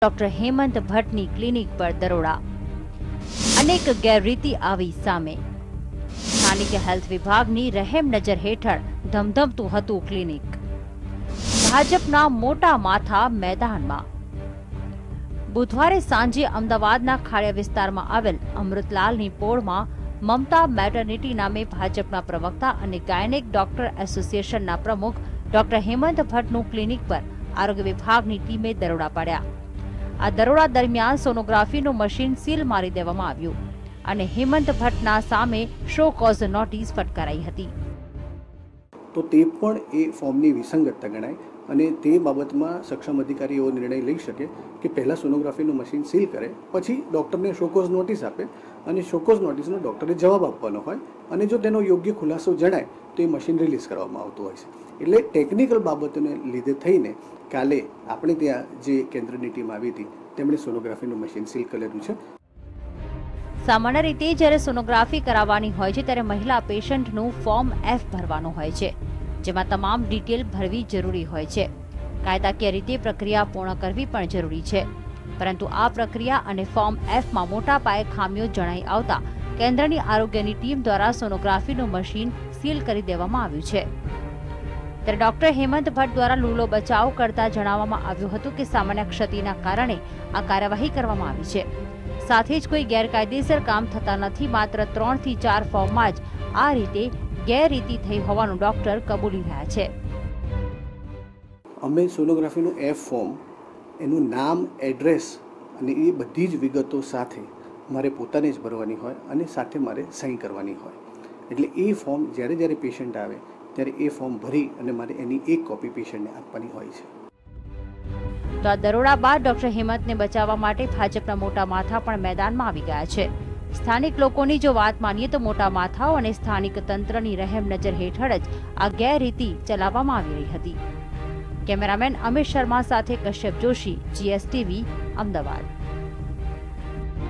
Doctor Hemant ભટ્ટની clinic પર દરોડા, અનેક ગેરરીતિ આવી સામે। સ્થાનિક હેલ્થ વિભાગની રહેમ નજર હેઠળ ધમધમતું હતું ક્લિનિક। ભાજપના મોટા માથા મેદાનમાં। બુધવારે સાંજે અમદાવાદના ખાડિયા વિસ્તારમાં આવેલ અમૃતલાલની પોળમાં મમતા મેટર્નિટી નામે ભાજપના પ્રવક્તા અને ગાયનેક ડોક્ટર એસોસિએશનના પ્રમુખ ડોક્ટર હેમંત ભટ્ટનું ક્લિનિક પર આરોગ્ય વિભાગની ટીમે દરોડા પાડ્યા। આ દરોડા દરમિયાન સોનોગ્રાફીનું મશીન સીલ મારી દેવામાં આવ્યું અને હેમંત ભટ્ટના સામે શો કોઝ નોટિસ ફટકારાઈ હતી। તો તે પણ એ ફોર્મની વિસંગતતા ગણાય અને તે બાબતમાં સક્ષમ અધિકારી એવો નિર્ણય લઈ શકે કે પહેલાં સોનોગ્રાફીનું મશીન સીલ કરે, પછી ડૉક્ટરને શોકોઝ નોટિસ આપે અને શોકોઝ નોટિસનો ડૉક્ટરે જવાબ આપવાનો હોય અને જો તેનો યોગ્ય ખુલાસો જણાય તો એ મશીન રિલીઝ કરવામાં આવતું હોય છે। એટલે ટેકનિકલ બાબતોને લીધે થઈને કાલે આપણે ત્યાં જે કેન્દ્રની ટીમ આવી હતી તેમણે સોનોગ્રાફીનું મશીન સીલ કરેલું છે। સામાન્ય રીતે જ્યારે સોનોગ્રાફી કરાવવાની હોય છે ત્યારે મહિલા પેશન્ટનું ફોર્મ F ભરવાનું હોય છે, જેમાં તમામ ડિટેલ ભરવી જરૂરી હોય છે। કાયદાકીય રીતે પ્રક્રિયા પૂર્ણ કરવી પણ જરૂરી છે, પરંતુ આ પ્રક્રિયા અને ફોર્મ Fમાં મોટા પાયે ખામીઓ જણાઈ આવતા કેન્દ્રની આરોગ્યની ટીમ દ્વારા સોનોગ્રાફીનું મશીન સીલ કરી દેવામાં આવ્યું છે। ત્યારે ડોક્ટર હેમંત ભટ્ટ દ્વારા લૂલો બચાવ કરતા જણાવવામાં આવ્યું હતું કે સામાન્ય ક્ષતિના કારણે આ કાર્યવાહી કરવામાં આવી છે। સાથે જ કોઈ ગેરકાયદેસર કામ થતા નથી, માત્ર 3 થી 4 ફોર્મમાં જ આ રીતે ગેરરીતિ થઈ હોવાનું ડોક્ટર કબૂલી રહ્યા છે। અમે સોનોગ્રાફીનું F ફોર્મ, એનું નામ, એડ્રેસ અને એ બધી જ વિગતો સાથે મારે પોતાને જ ભરવાની હોય અને સાથે મારે સહી કરવાની હોય। એટલે એ ફોર્મ જ્યારે પેશન્ટ આવે ત્યારે એ ફોર્મ ભરી અને મારે એની એક કોપી પેશન્ટને આપવાની હોય છે। તો આ દરોડા બાદ ડોક્ટર હેમંતને બચાવવા માટે ભાજપના મોટા માથા પણ મેદાનમાં આવી ગયા છે। સ્થાનિક લોકોની જો વાત માનીએ તો મોટા માથાઓ અને સ્થાનિક તંત્રની રહેમ નજર હેઠળ જ આ ગેરરીતિ ચલાવવામાં આવી રહી હતી। કેમેરામેન અમિત શર્મા સાથે કશ્યપ જોશી, GSTV, અમદાવાદ।